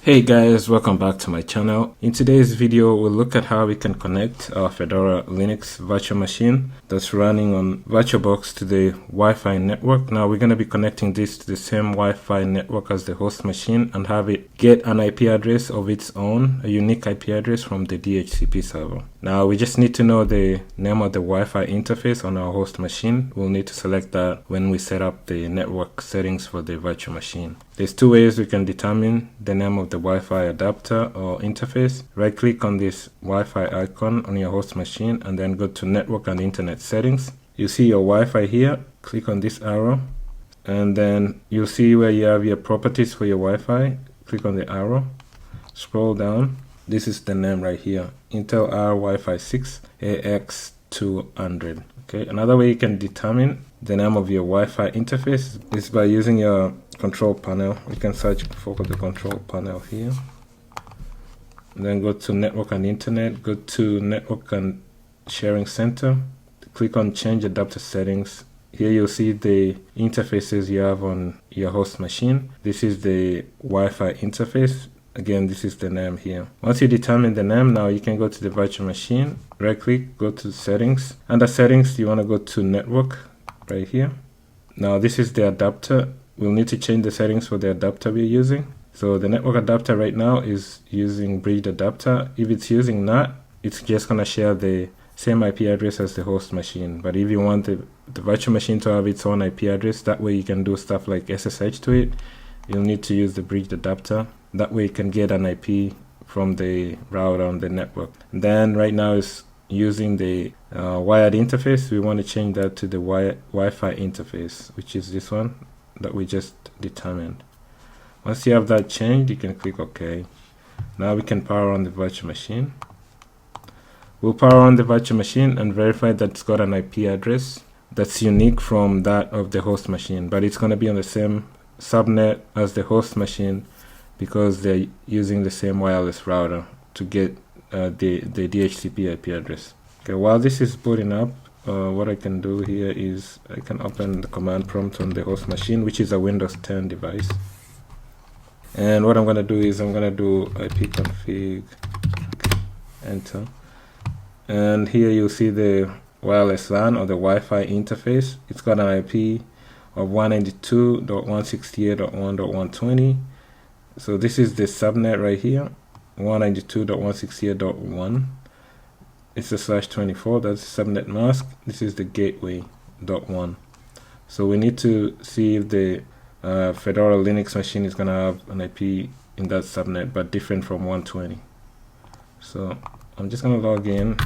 Hey guys, welcome back to my channel. In today's video, we'll look at how we can connect our Fedora Linux virtual machine that's running on VirtualBox to the Wi-Fi network. Now we're going to be connecting this to the same Wi-Fi network as the host machine and have it get an IP address of its own, a unique IP address from the DHCP server. Now we just need to know the name of the Wi-Fi interface on our host machine. We'll need to select that when we set up the network settings for the virtual machine. There's two ways we can determine the name of the Wi-Fi adapter or interface. Right click on this Wi-Fi icon on your host machine and then go to Network and Internet Settings. You see your Wi-Fi here. Click on this arrow and then you'll see where you have your properties for your Wi-Fi. Click on the arrow. Scroll down. This is the name right here. Intel R Wi-Fi 6 AX200. Okay, another way you can determine the name of your Wi-Fi interface is by using your control panel. You can search for the control panel here. And then go to Network and Internet. Go to Network and Sharing Center. Click on Change Adapter Settings. Here you'll see the interfaces you have on your host machine. This is the Wi-Fi interface. Again, this is the name here. Once you determine the name, now you can go to the virtual machine, right click, go to settings. Under settings, you want to go to network right here. Now this is the adapter. We'll need to change the settings for the adapter we're using. So the network adapter right now is using bridged adapter. If it's using NAT, it's just going to share the same IP address as the host machine. But if you want the virtual machine to have its own IP address, that way you can do stuff like SSH to it, you'll need to use the bridged adapter. That way you can get an IP from the router on the network. And then right now it's using the wired interface. We want to change that to the Wi-Fi interface, which is this one that we just determined. Once you have that changed, you can click OK. Now we can power on the virtual machine. We'll power on the virtual machine and verify that it's got an IP address that's unique from that of the host machine, but it's going to be on the same subnet as the host machine because they're using the same wireless router to get the DHCP IP address. Okay, while this is booting up, what I can do here is I can open the command prompt on the host machine, which is a Windows 10 device. And what I'm going to do is I'm going to do ipconfig, enter. And here you'll see the wireless LAN or the Wi-Fi interface. It's got an IP of 192.168.1.120. So this is the subnet right here, 192.168.1. It's a /24, that's the subnet mask. This is the gateway.1. So we need to see if the Fedora Linux machine is going to have an IP in that subnet, but different from 120. So I'm just going to log in.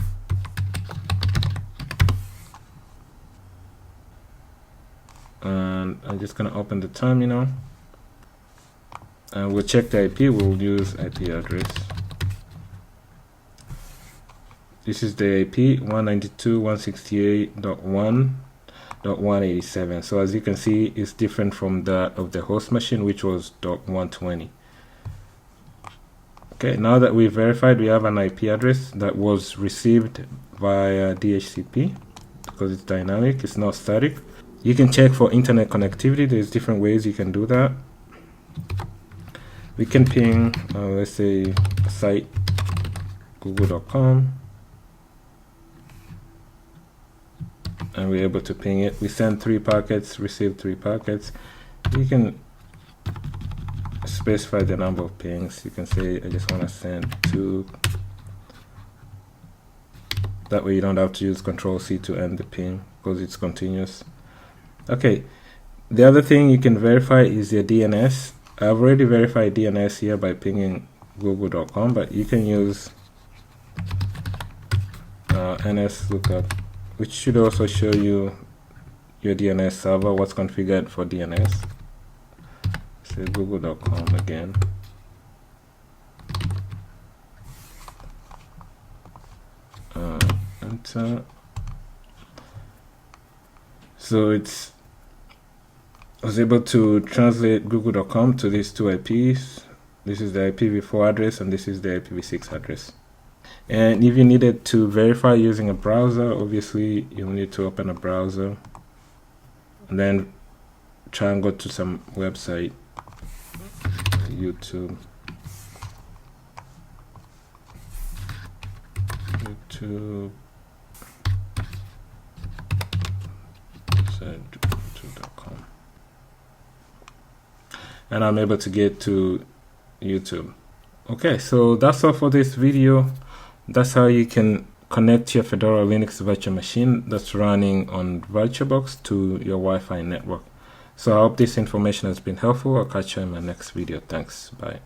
And I'm just going to open the terminal. And we'll check the IP. We'll use IP address. This is the IP 192.168.1.187. So as you can see, it's different from that of the host machine, which was .120. Okay, now that we've verified, we have an IP address that was received via DHCP because it's dynamic, it's not static. You can check for internet connectivity. There's different ways you can do that. We can ping, let's say, a site, google.com, and we're able to ping it. We send 3 packets, receive 3 packets. You can specify the number of pings. You can say, I just want to send 2. That way you don't have to use Control-C to end the ping because it's continuous. Okay, the other thing you can verify is your DNS. I've already verified DNS here by pinging google.com, but you can use nslookup, which should also show you your DNS server, what's configured for DNS. Say google.com again. Enter. So I was able to translate google.com to these 2 IPs. This is the IPv4 address and this is the IPv6 address. And if you needed to verify using a browser, obviously you'll need to open a browser and then try and go to some website, YouTube. YouTube.com, and I'm able to get to YouTube. Okay, so that's all for this video. That's how you can connect your Fedora Linux virtual machine that's running on VirtualBox to your Wi-Fi network. So I hope this information has been helpful. I'll catch you in my next video. Thanks. Bye.